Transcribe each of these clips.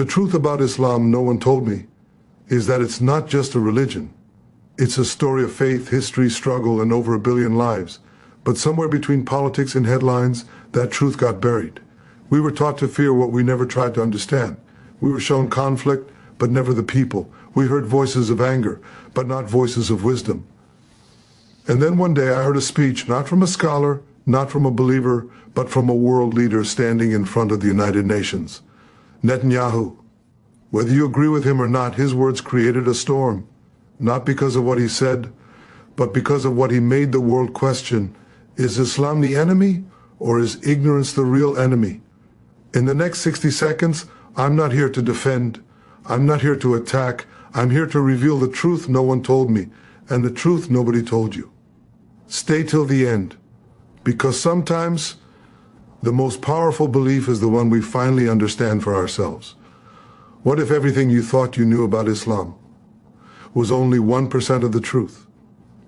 The truth about Islam no one told me is that it's not just a religion. It's a story of faith, history, struggle, and over 1 billion lives. But somewhere between politics and headlines, that truth got buried. We were taught to fear what we never tried to understand. We were shown conflict, but never the people. We heard voices of anger, but not voices of wisdom. And then one day I heard a speech, not from a scholar, not from a believer, but from a world leader standing in front of the United Nations. Netanyahu. Whether you agree with him or not, his words created a storm, not because of what he said, but because of what he made the world question. Is Islam the enemy, or is ignorance the real enemy? In the next 60 seconds, I'm not here to defend. I'm not here to attack. I'm here to reveal the truth no one told me, and the truth nobody told you. Stay till the end, because sometimes the most powerful belief is the one we finally understand for ourselves. What if everything you thought you knew about Islam was only 1% of the truth?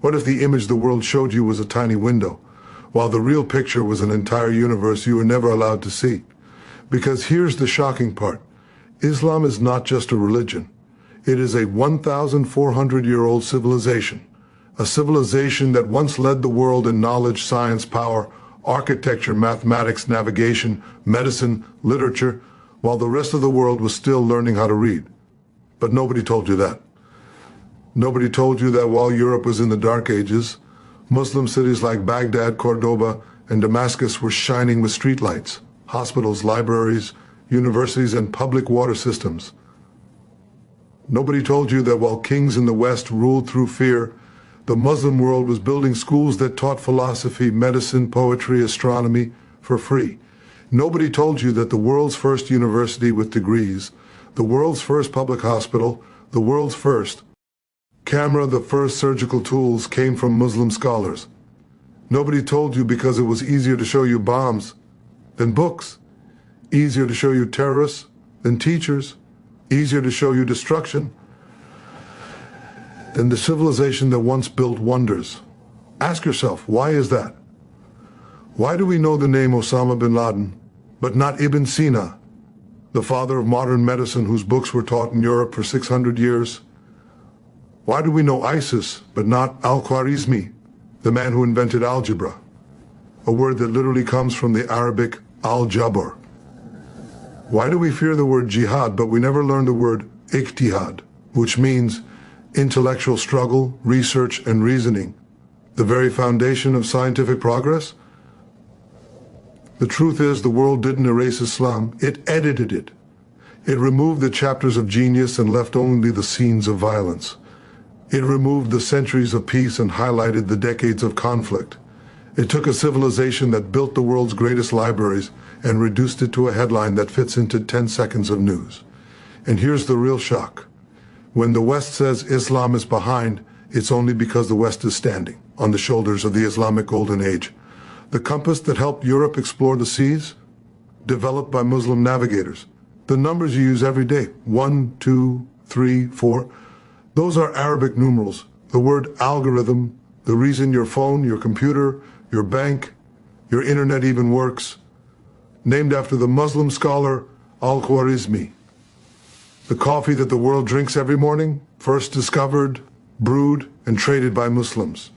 What if the image the world showed you was a tiny window, while the real picture was an entire universe you were never allowed to see? Because here's the shocking part. Islam is not just a religion. It is a 1,400-year-old civilization. A civilization that once led the world in knowledge, science, power, architecture, mathematics, navigation, medicine, literature, while the rest of the world was still learning how to read. But nobody told you that. Nobody told you that while Europe was in the Dark Ages, Muslim cities like Baghdad, Cordoba, and Damascus were shining with streetlights, hospitals, libraries, universities, and public water systems. Nobody told you that while kings in the West ruled through fear, the Muslim world was building schools that taught philosophy, medicine, poetry, astronomy for free. Nobody told you that the world's first university with degrees, the world's first public hospital, the world's first camera, the first surgical tools came from Muslim scholars. Nobody told you because it was easier to show you bombs than books, easier to show you terrorists than teachers, easier to show you destruction than the civilization that once built wonders. Ask yourself, why is that? Why do we know the name Osama bin Laden, but not Ibn Sina, the father of modern medicine whose books were taught in Europe for 600 years? Why do we know ISIS, but not Al-Khwarizmi, the man who invented algebra, a word that literally comes from the Arabic al-jabr? Why do we fear the word jihad, but we never learn the word ijtihad, which means intellectual struggle, research, and reasoning, the very foundation of scientific progress? The truth is, the world didn't erase Islam, it edited it. It removed the chapters of genius and left only the scenes of violence. It removed the centuries of peace and highlighted the decades of conflict. It took a civilization that built the world's greatest libraries and reduced it to a headline that fits into 10 seconds of news. And here's the real shock. When the West says Islam is behind, it's only because the West is standing on the shoulders of the Islamic Golden Age. The compass that helped Europe explore the seas, developed by Muslim navigators. The numbers you use every day, 1, 2, 3, 4, those are Arabic numerals. The word algorithm, the reason your phone, your computer, your bank, your internet even works, named after the Muslim scholar Al-Khwarizmi. The coffee that the world drinks every morning, first discovered, brewed, and traded by Muslims.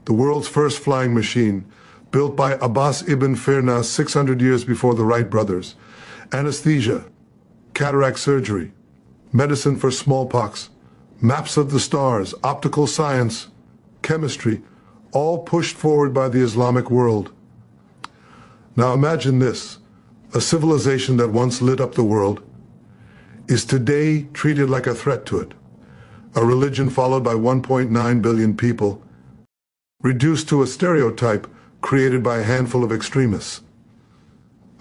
The world's first flying machine, built by Abbas ibn Firnas 600 years before the Wright brothers. Anesthesia, cataract surgery, medicine for smallpox, maps of the stars, optical science, chemistry, all pushed forward by the Islamic world. Now imagine this, a civilization that once lit up the world is today treated like a threat to it. A religion followed by 1.9 billion people, reduced to a stereotype created by a handful of extremists.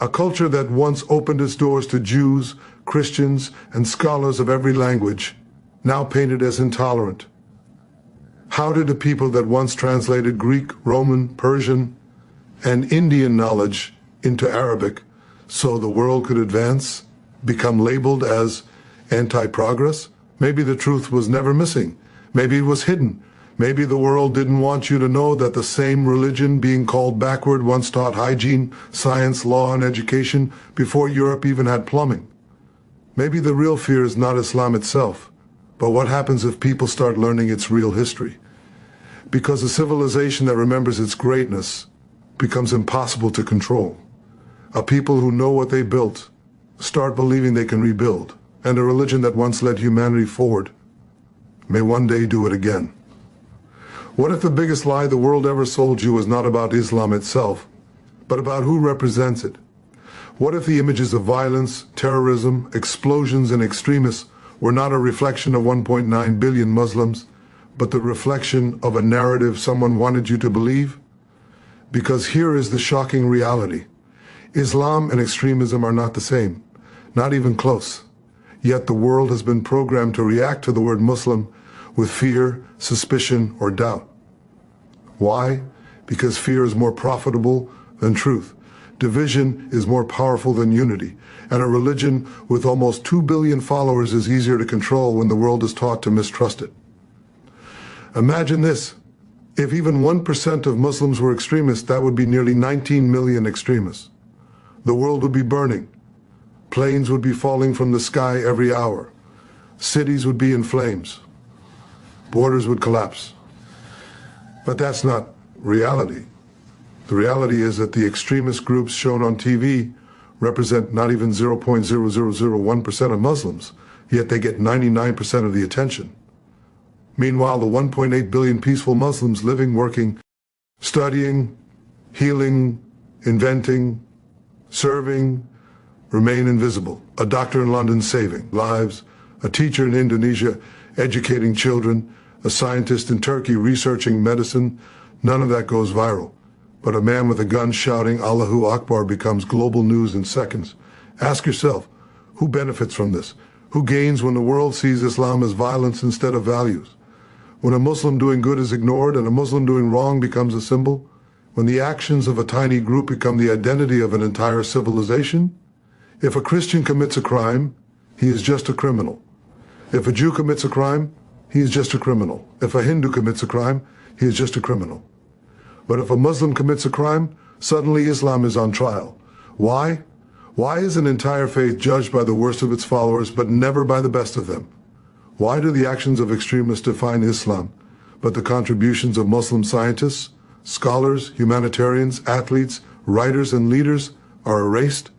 A culture that once opened its doors to Jews, Christians, and scholars of every language, now painted as intolerant. How did the people that once translated Greek, Roman, Persian, and Indian knowledge into Arabic so the world could advance, become labeled as anti-progress? Maybe the truth was never missing. Maybe it was hidden. Maybe the world didn't want you to know that the same religion being called backward once taught hygiene, science, law, and education before Europe even had plumbing. Maybe the real fear is not Islam itself, but what happens if people start learning its real history? Because a civilization that remembers its greatness becomes impossible to control. A people who know what they built start believing they can rebuild, and a religion that once led humanity forward may one day do it again. What if the biggest lie the world ever sold you was not about Islam itself, but about who represents it? What if the images of violence, terrorism, explosions, and extremists were not a reflection of 1.9 billion Muslims, but the reflection of a narrative someone wanted you to believe? Because here is the shocking reality. Islam and extremism are not the same, not even close. Yet the world has been programmed to react to the word Muslim with fear, suspicion, or doubt. Why? Because fear is more profitable than truth. Division is more powerful than unity, and a religion with almost 2 billion followers is easier to control when the world is taught to mistrust it. Imagine this. If even 1% of Muslims were extremists, that would be nearly 19 million extremists. The world would be burning. Planes would be falling from the sky every hour. Cities would be in flames. Borders would collapse. But that's not reality. The reality is that the extremist groups shown on TV represent not even 0.0001% of Muslims, yet they get 99% of the attention. Meanwhile, the 1.8 billion peaceful Muslims living, working, studying, healing, inventing, serving, remain invisible. A doctor in London saving lives, a teacher in Indonesia educating children, a scientist in Turkey researching medicine, none of that goes viral. But a man with a gun shouting Allahu Akbar becomes global news in seconds. Ask yourself, who benefits from this? Who gains when the world sees Islam as violence instead of values? When a Muslim doing good is ignored and a Muslim doing wrong becomes a symbol? When the actions of a tiny group become the identity of an entire civilization? If a Christian commits a crime, he is just a criminal. If a Jew commits a crime, he is just a criminal. If a Hindu commits a crime, he is just a criminal. But if a Muslim commits a crime, suddenly Islam is on trial. Why? Why is an entire faith judged by the worst of its followers, but never by the best of them? Why do the actions of extremists define Islam, but the contributions of Muslim scientists, scholars, humanitarians, athletes, writers, and leaders are erased?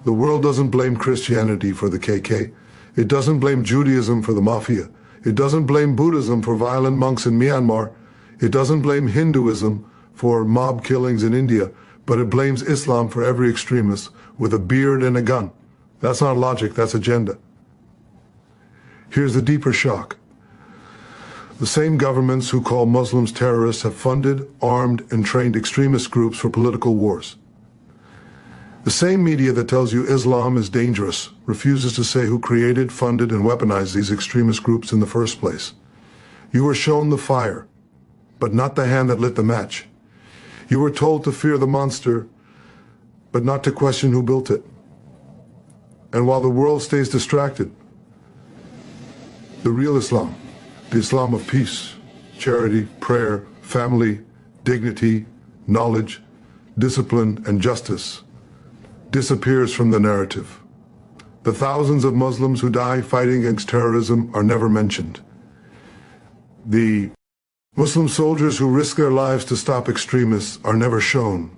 The world doesn't blame Christianity for the KK. It doesn't blame Judaism for the mafia. It doesn't blame Buddhism for violent monks in Myanmar. It doesn't blame Hinduism for mob killings in India, but it blames Islam for every extremist with a beard and a gun. That's not logic, that's agenda. Here's the deeper shock. The same governments who call Muslims terrorists have funded, armed, and trained extremist groups for political wars. The same media that tells you Islam is dangerous refuses to say who created, funded, and weaponized these extremist groups in the first place. You were shown the fire, but not the hand that lit the match. You were told to fear the monster, but not to question who built it. And while the world stays distracted, the real Islam, the Islam of peace, charity, prayer, family, dignity, knowledge, discipline, and justice, disappears from the narrative. The thousands of Muslims who die fighting against terrorism are never mentioned. The Muslim soldiers who risk their lives to stop extremists are never shown.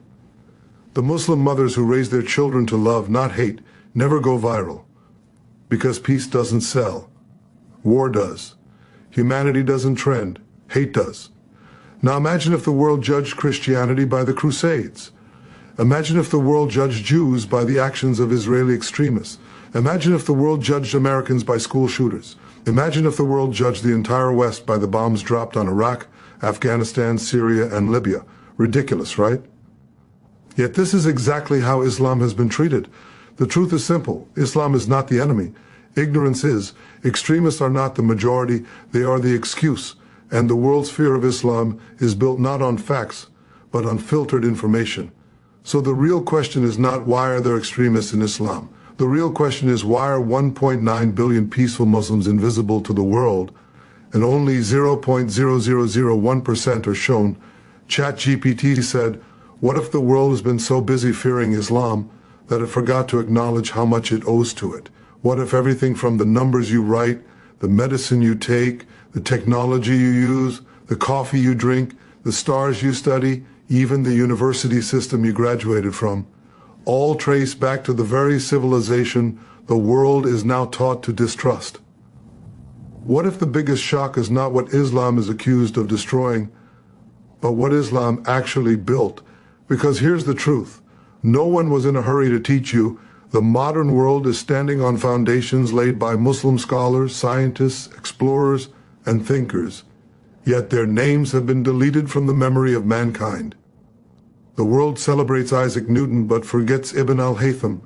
The Muslim mothers who raise their children to love, not hate, never go viral. Because peace doesn't sell. War does. Humanity doesn't trend. Hate does. Now imagine if the world judged Christianity by the Crusades. Imagine if the world judged Jews by the actions of Israeli extremists. Imagine if the world judged Americans by school shooters. Imagine if the world judged the entire West by the bombs dropped on Iraq, Afghanistan, Syria, and Libya. Ridiculous, right? Yet this is exactly how Islam has been treated. The truth is simple. Islam is not the enemy. Ignorance is. Extremists are not the majority. They are the excuse. And the world's fear of Islam is built not on facts, but on filtered information. So the real question is not why are there extremists in Islam? The real question is why are 1.9 billion peaceful Muslims invisible to the world and only 0.0001% are shown? ChatGPT said, what if the world has been so busy fearing Islam that it forgot to acknowledge how much it owes to it? What if everything from the numbers you write, the medicine you take, the technology you use, the coffee you drink, the stars you study, even the university system you graduated from, all trace back to the very civilization the world is now taught to distrust? What if the biggest shock is not what Islam is accused of destroying, but what Islam actually built? Because here's the truth. No one was in a hurry to teach you. The modern world is standing on foundations laid by Muslim scholars, scientists, explorers, and thinkers. Yet their names have been deleted from the memory of mankind. The world celebrates Isaac Newton but forgets Ibn al-Haytham,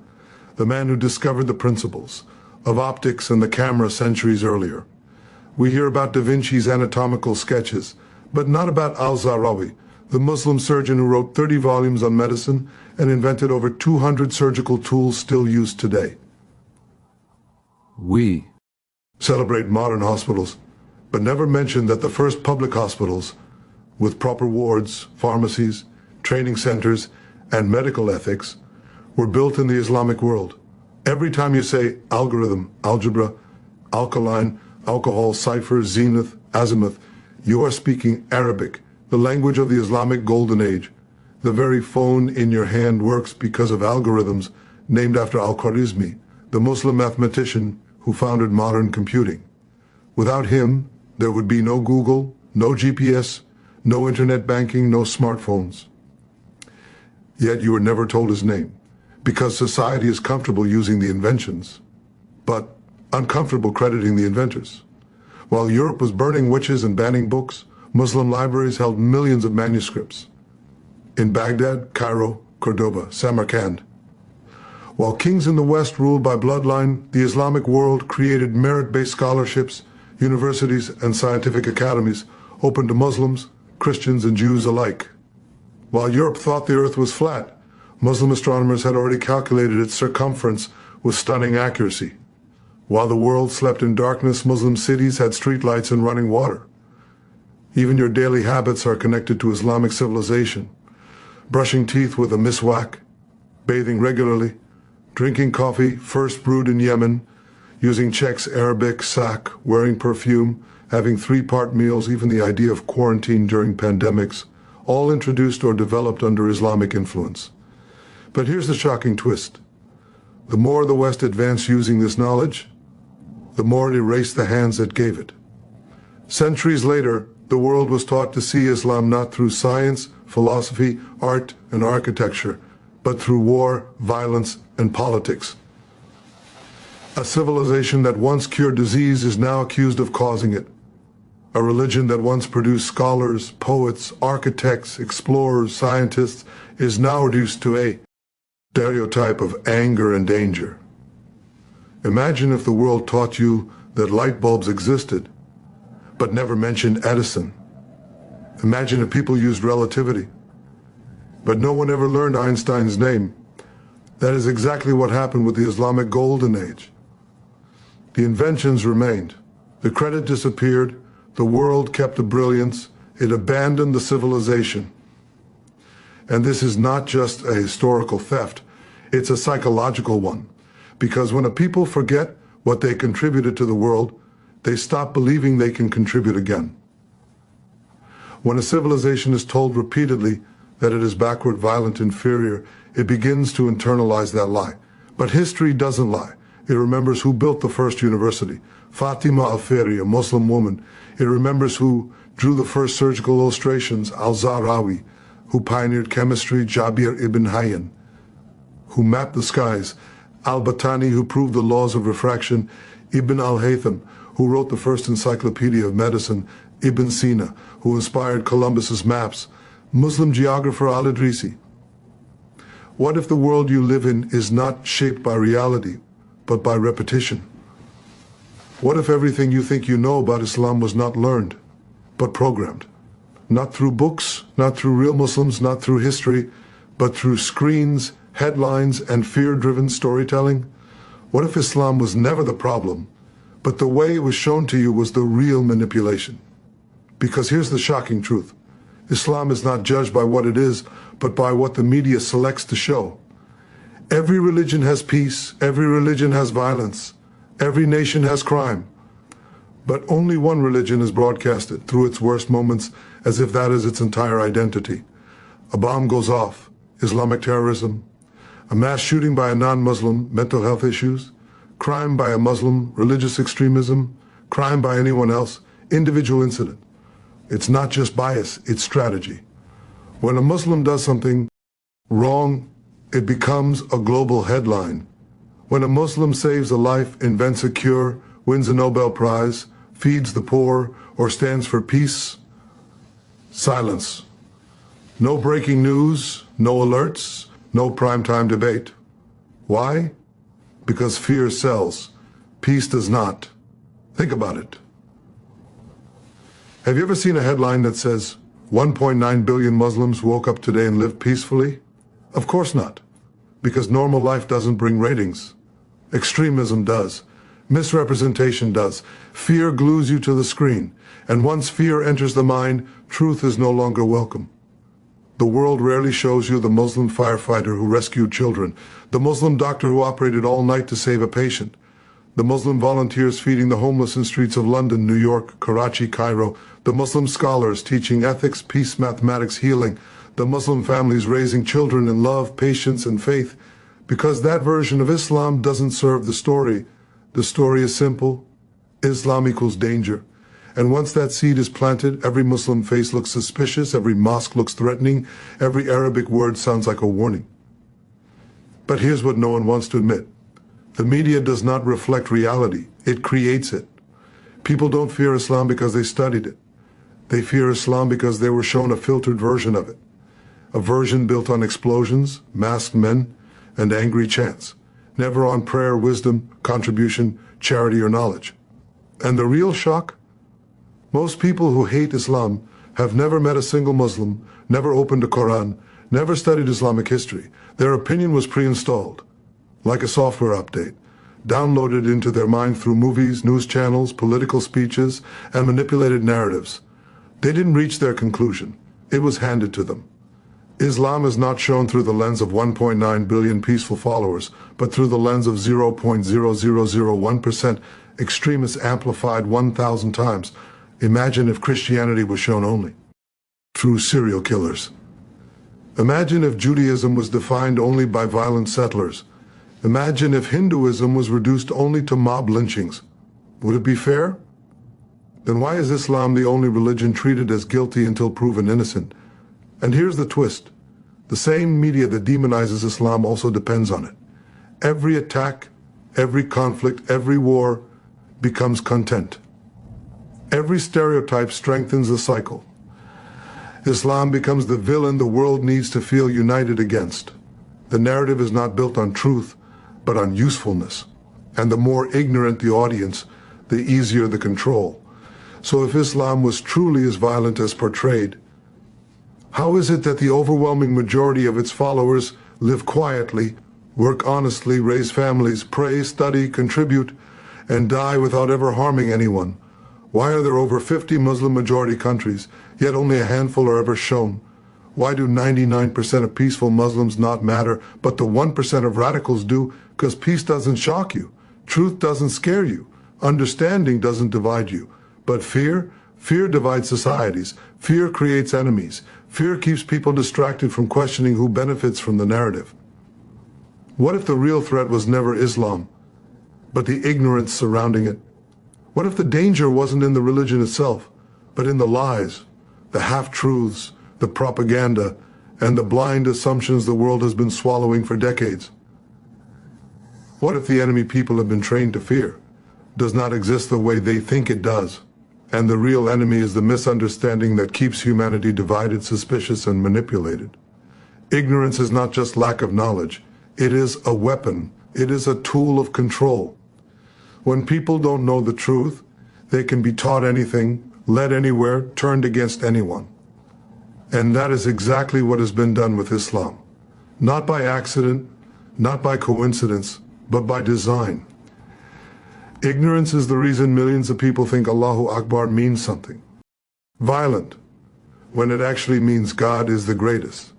the man who discovered the principles of optics and the camera centuries earlier. We hear about Da Vinci's anatomical sketches, but not about al-Zahrawi, the Muslim surgeon who wrote 30 volumes on medicine and invented over 200 surgical tools still used today. We celebrate modern hospitals, but never mention that the first public hospitals, with proper wards, pharmacies, training centers, and medical ethics, were built in the Islamic world. Every time you say algorithm, algebra, alkaline, alcohol, cipher, zenith, azimuth, you are speaking Arabic, the language of the Islamic Golden Age. The very phone in your hand works because of algorithms named after Al-Khwarizmi, the Muslim mathematician who founded modern computing. Without him, there would be no Google, no GPS, no internet banking, no smartphones. Yet you were never told his name, because society is comfortable using the inventions, but uncomfortable crediting the inventors. While Europe was burning witches and banning books, Muslim libraries held millions of manuscripts. In Baghdad, Cairo, Cordoba, Samarkand. While kings in the West ruled by bloodline, the Islamic world created merit-based scholarships, universities, and scientific academies open to Muslims, Christians, and Jews alike. While Europe thought the earth was flat, Muslim astronomers had already calculated its circumference with stunning accuracy. While the world slept in darkness, Muslim cities had streetlights and running water. Even your daily habits are connected to Islamic civilization. Brushing teeth with a miswak, bathing regularly, drinking coffee first brewed in Yemen, using Czechs, Arabic, sak, wearing perfume, having three-part meals, even the idea of quarantine during pandemics, all introduced or developed under Islamic influence. But here's the shocking twist. The more the West advanced using this knowledge, the more it erased the hands that gave it. Centuries later, the world was taught to see Islam not through science, philosophy, art, and architecture, but through war, violence, and politics. A civilization that once cured disease is now accused of causing it. A religion that once produced scholars, poets, architects, explorers, scientists is now reduced to a stereotype of anger and danger. Imagine if the world taught you that light bulbs existed, but never mentioned Edison. Imagine if people used relativity, but no one ever learned Einstein's name. That is exactly what happened with the Islamic Golden Age. The inventions remained. The credit disappeared. The world kept the brilliance. It abandoned the civilization. And this is not just a historical theft. It's a psychological one. Because when a people forget what they contributed to the world, they stop believing they can contribute again. When a civilization is told repeatedly that it is backward, violent, inferior, it begins to internalize that lie. But history doesn't lie. It remembers who built the first university, Fatima al-Fihri, a Muslim woman. It remembers who drew the first surgical illustrations, al-Zahrawi, who pioneered chemistry, Jabir ibn Hayyan, who mapped the skies, al-Battani, who proved the laws of refraction, Ibn al-Haytham, who wrote the first encyclopedia of medicine, Ibn Sina, who inspired Columbus's maps, Muslim geographer al-Idrisi. What if the world you live in is not shaped by reality, but by repetition? What if everything you think you know about Islam was not learned, but programmed? Not through books, not through real Muslims, not through history, but through screens, headlines, and fear-driven storytelling? What if Islam was never the problem, but the way it was shown to you was the real manipulation? Because here's the shocking truth. Islam is not judged by what it is, but by what the media selects to show. Every religion has peace, every religion has violence, Every nation has crime, but only one religion is broadcasted through its worst moments as if that is its entire identity. A bomb goes off, Islamic terrorism, a mass shooting by a non-Muslim, mental health issues, crime by a Muslim, religious extremism, crime by anyone else, individual incident. It's not just bias, it's strategy. When a Muslim does something wrong, it becomes a global headline. When a Muslim saves a life, invents a cure, wins a Nobel Prize, feeds the poor, or stands for peace, silence. No breaking news, no alerts, no primetime debate. Why? Because fear sells. Peace does not. Think about it. Have you ever seen a headline that says, 1.9 billion Muslims woke up today and lived peacefully? Of course not. Because normal life doesn't bring ratings. Extremism does. Misrepresentation does. Fear glues you to the screen. And once fear enters the mind, truth is no longer welcome. The world rarely shows you the Muslim firefighter who rescued children, the Muslim doctor who operated all night to save a patient, the Muslim volunteers feeding the homeless in streets of London, New York, Karachi, Cairo, the Muslim scholars teaching ethics, peace, mathematics, healing, the Muslim families raising children in love, patience, and faith. Because that version of Islam doesn't serve the story. The story is simple. Islam equals danger. And once that seed is planted, every Muslim face looks suspicious, every mosque looks threatening, every Arabic word sounds like a warning. But here's what no one wants to admit. The media does not reflect reality. It creates it. People don't fear Islam because they studied it. They fear Islam because they were shown a filtered version of it. A version built on explosions, masked men, and angry chants. Never on prayer, wisdom, contribution, charity, or knowledge. And the real shock? Most people who hate Islam have never met a single Muslim, never opened a Quran, never studied Islamic history. Their opinion was pre-installed, like a software update, downloaded into their mind through movies, news channels, political speeches, and manipulated narratives. They didn't reach their conclusion. It was handed to them. Islam is not shown through the lens of 1.9 billion peaceful followers, but through the lens of 0.0001% extremists amplified 1,000 times. Imagine if Christianity was shown only through serial killers. Imagine if Judaism was defined only by violent settlers. Imagine if Hinduism was reduced only to mob lynchings. Would it be fair? Then why is Islam the only religion treated as guilty until proven innocent? And here's the twist. The same media that demonizes Islam also depends on it. Every attack, every conflict, every war becomes content. Every stereotype strengthens the cycle. Islam becomes the villain the world needs to feel united against. The narrative is not built on truth, but on usefulness. And the more ignorant the audience, the easier the control. So if Islam was truly as violent as portrayed, how is it that the overwhelming majority of its followers live quietly, work honestly, raise families, pray, study, contribute, and die without ever harming anyone? Why are there over 50 Muslim majority countries, yet only a handful are ever shown? Why do 99% of peaceful Muslims not matter, but the 1% of radicals do? Because peace doesn't shock you. Truth doesn't scare you. Understanding doesn't divide you. But fear divides societies. Fear creates enemies. Fear keeps people distracted from questioning who benefits from the narrative. What if the real threat was never Islam, but the ignorance surrounding it? What if the danger wasn't in the religion itself, but in the lies, the half-truths, the propaganda, and the blind assumptions the world has been swallowing for decades? What if the enemy people have been trained to fear does not exist the way they think it does, and the real enemy is the misunderstanding that keeps humanity divided, suspicious, and manipulated? Ignorance is not just lack of knowledge. It is a weapon. It is a tool of control. When people don't know the truth, they can be taught anything, led anywhere, turned against anyone. And that is exactly what has been done with Islam. Not by accident, not by coincidence, but by design. Ignorance is the reason millions of people think Allahu Akbar means something violent, when it actually means God is the greatest.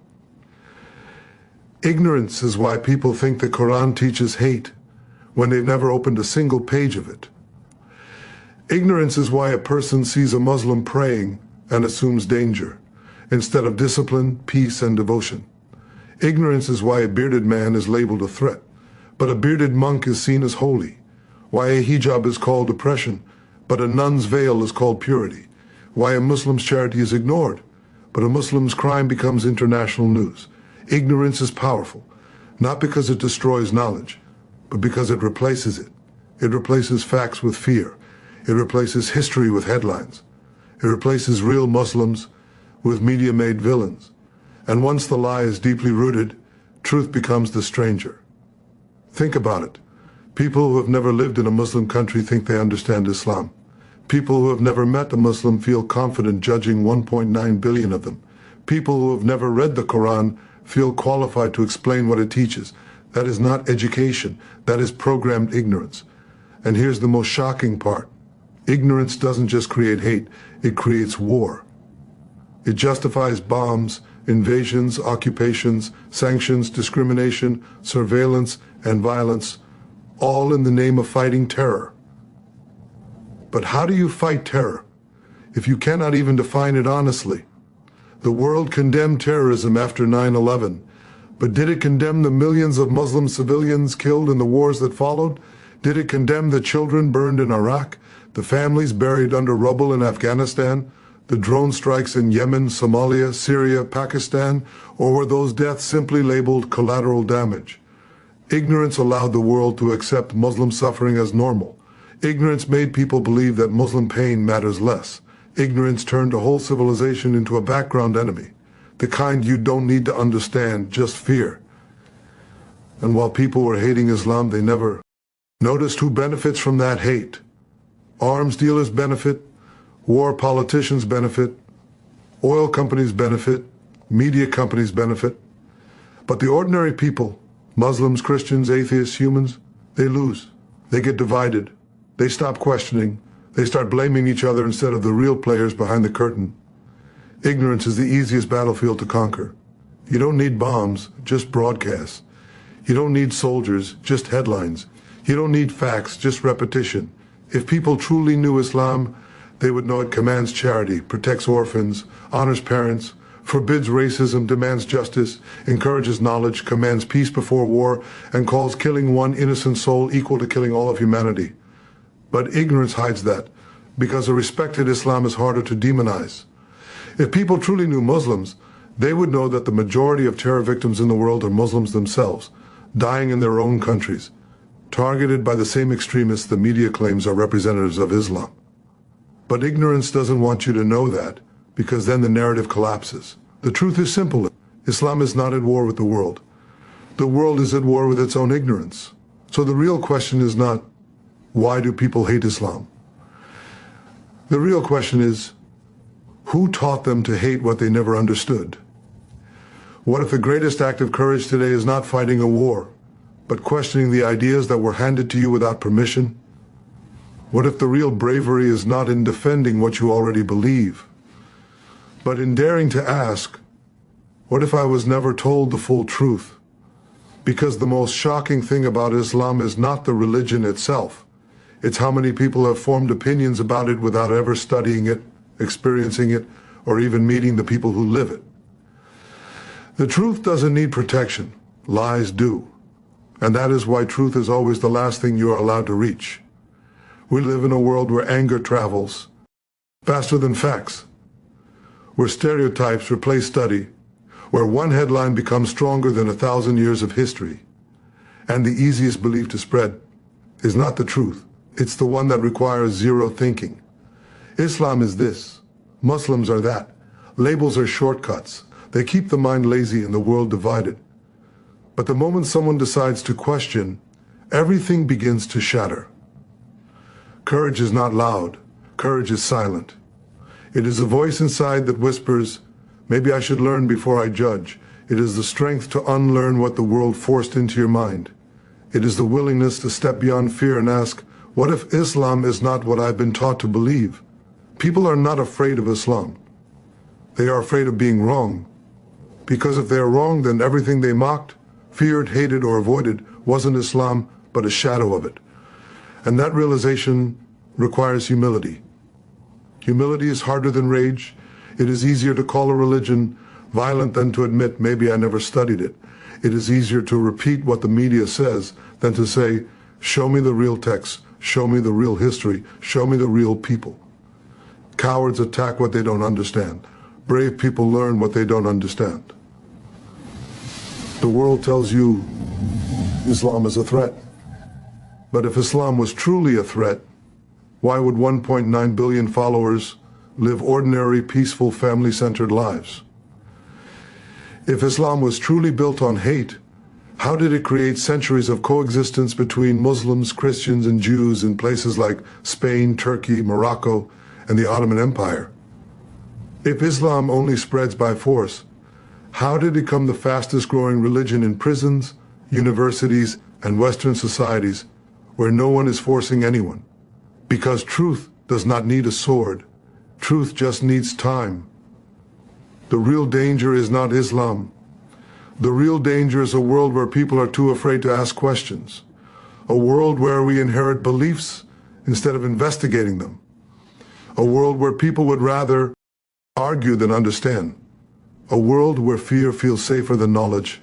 Ignorance is why people think the Quran teaches hate, when they've never opened a single page of it. Ignorance is why a person sees a Muslim praying and assumes danger, instead of discipline, peace, and devotion. Ignorance is why a bearded man is labeled a threat, but a bearded monk is seen as holy. Why a hijab is called oppression, but a nun's veil is called purity. Why a Muslim's charity is ignored, but a Muslim's crime becomes international news. Ignorance is powerful, not because it destroys knowledge, but because it replaces it. It replaces facts with fear. It replaces history with headlines. It replaces real Muslims with media-made villains. And once the lie is deeply rooted, truth becomes the stranger. Think about it. People who have never lived in a Muslim country think they understand Islam. People who have never met a Muslim feel confident judging 1.9 billion of them. People who have never read the Quran feel qualified to explain what it teaches. That is not education. That is programmed ignorance. And here's the most shocking part. Ignorance doesn't just create hate, it creates war. It justifies bombs, invasions, occupations, sanctions, discrimination, surveillance, and violence, all in the name of fighting terror. But how do you fight terror if you cannot even define it honestly? The world condemned terrorism after 9/11, but did it condemn the millions of Muslim civilians killed in the wars that followed? Did it condemn the children burned in Iraq, the families buried under rubble in Afghanistan, the drone strikes in Yemen, Somalia, Syria, Pakistan, or were those deaths simply labeled collateral damage? Ignorance allowed the world to accept Muslim suffering as normal. Ignorance made people believe that Muslim pain matters less. Ignorance turned a whole civilization into a background enemy, the kind you don't need to understand, just fear. And while people were hating Islam, they never noticed who benefits from that hate. Arms dealers benefit, war politicians benefit, oil companies benefit, media companies benefit. But the ordinary people, Muslims, Christians, atheists, humans, they lose. They get divided. They stop questioning. They start blaming each other instead of the real players behind the curtain. Ignorance is the easiest battlefield to conquer. You don't need bombs, just broadcasts. You don't need soldiers, just headlines. You don't need facts, just repetition. If people truly knew Islam, they would know it commands charity, protects orphans, honors parents, forbids racism, demands justice, encourages knowledge, commands peace before war, and calls killing one innocent soul equal to killing all of humanity. But ignorance hides that, because a respected Islam is harder to demonize. If people truly knew Muslims, they would know that the majority of terror victims in the world are Muslims themselves, dying in their own countries, targeted by the same extremists the media claims are representatives of Islam. But ignorance doesn't want you to know that, because then the narrative collapses. The truth is simple. Islam is not at war with the world. The world is at war with its own ignorance. So the real question is not, why do people hate Islam? The real question is, who taught them to hate what they never understood? What if the greatest act of courage today is not fighting a war, but questioning the ideas that were handed to you without permission? What if the real bravery is not in defending what you already believe, but in daring to ask, what if I was never told the full truth? Because the most shocking thing about Islam is not the religion itself. It's how many people have formed opinions about it without ever studying it, experiencing it, or even meeting the people who live it. The truth doesn't need protection. Lies do. And that is why truth is always the last thing you are allowed to reach. We live in a world where anger travels faster than facts, where stereotypes replace study, where one headline becomes stronger than 1,000 years of history. And the easiest belief to spread is not the truth. It's the one that requires zero thinking. Islam is this. Muslims are that. Labels are shortcuts. They keep the mind lazy and the world divided. But the moment someone decides to question, everything begins to shatter. Courage is not loud. Courage is silent. It is a voice inside that whispers, maybe I should learn before I judge. It is the strength to unlearn what the world forced into your mind. It is the willingness to step beyond fear and ask, what if Islam is not what I've been taught to believe? People are not afraid of Islam. They are afraid of being wrong. Because if they are wrong, then everything they mocked, feared, hated, or avoided wasn't Islam, but a shadow of it. And that realization requires humility. Humility is harder than rage. It is easier to call a religion violent than to admit maybe I never studied it. It is easier to repeat what the media says than to say, show me the real text, show me the real history, show me the real people. Cowards attack what they don't understand. Brave people learn what they don't understand. The world tells you Islam is a threat. But if Islam was truly a threat, why would 1.9 billion followers live ordinary, peaceful, family-centered lives? If Islam was truly built on hate, how did it create centuries of coexistence between Muslims, Christians, and Jews in places like Spain, Turkey, Morocco, and the Ottoman Empire? If Islam only spreads by force, how did it become the fastest growing religion in prisons, universities, and Western societies where no one is forcing anyone? Because truth does not need a sword. Truth just needs time. The real danger is not Islam. The real danger is a world where people are too afraid to ask questions. A world where we inherit beliefs instead of investigating them. A world where people would rather argue than understand. A world where fear feels safer than knowledge.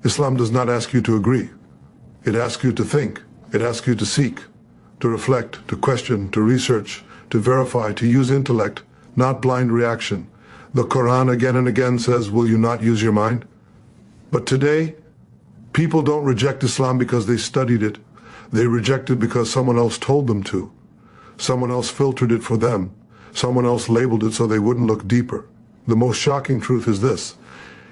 Islam does not ask you to agree. It asks you to think. It asks you to seek, to reflect, to question, to research, to verify, to use intellect, not blind reaction. The Quran again and again says, will you not use your mind? But today, people don't reject Islam because they studied it. They reject it because someone else told them to. Someone else filtered it for them. Someone else labeled it so they wouldn't look deeper. The most shocking truth is this.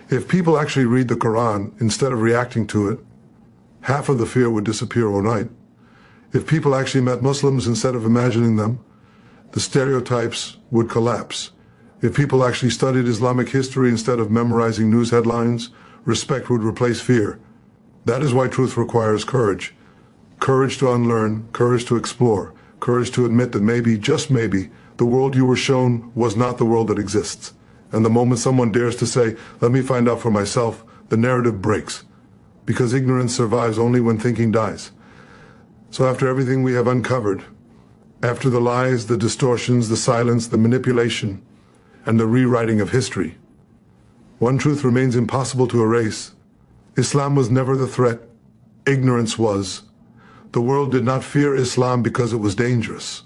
If people actually read the Quran instead of reacting to it, half of the fear would disappear overnight. If people actually met Muslims instead of imagining them, the stereotypes would collapse. If people actually studied Islamic history instead of memorizing news headlines, respect would replace fear. That is why truth requires courage. Courage to unlearn, courage to explore, courage to admit that maybe, just maybe, the world you were shown was not the world that exists. And the moment someone dares to say, let me find out for myself, the narrative breaks. Because ignorance survives only when thinking dies. So after everything we have uncovered, after the lies, the distortions, the silence, the manipulation, and the rewriting of history, one truth remains impossible to erase. Islam was never the threat. Ignorance was. The world did not fear Islam because it was dangerous.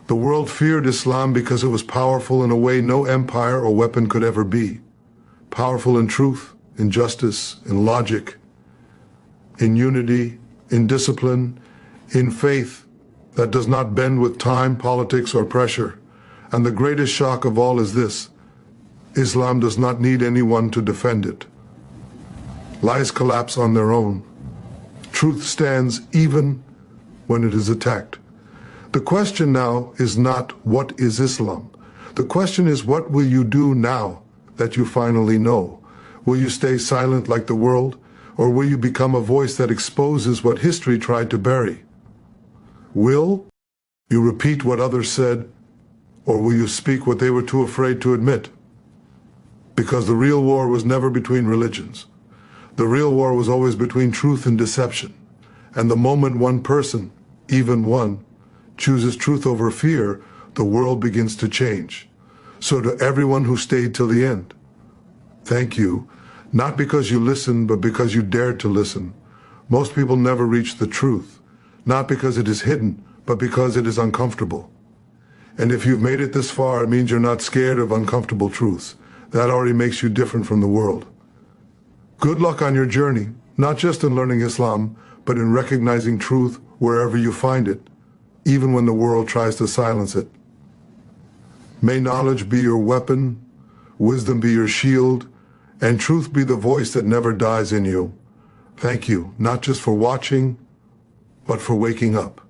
The world feared Islam because it was powerful in a way no empire or weapon could ever be. Powerful in truth, in justice, in logic, in unity, in discipline, in faith that does not bend with time, politics, or pressure. And the greatest shock of all is this: Islam does not need anyone to defend it. Lies collapse on their own. Truth stands even when it is attacked. The question now is not, what is Islam? The question is, what will you do now that you finally know? Will you stay silent like the world, or will you become a voice that exposes what history tried to bury? Will you repeat what others said, or will you speak what they were too afraid to admit? Because the real war was never between religions. The real war was always between truth and deception. And the moment one person, even one, chooses truth over fear, the world begins to change. So to everyone who stayed till the end, thank you. Not because you listened, but because you dared to listen. Most people never reach the truth, not because it is hidden, but because it is uncomfortable. And if you've made it this far, it means you're not scared of uncomfortable truths. That already makes you different from the world. Good luck on your journey, not just in learning Islam, but in recognizing truth wherever you find it, even when the world tries to silence it. May knowledge be your weapon, wisdom be your shield, and truth be the voice that never dies in you. Thank you, not just for watching, but for waking up.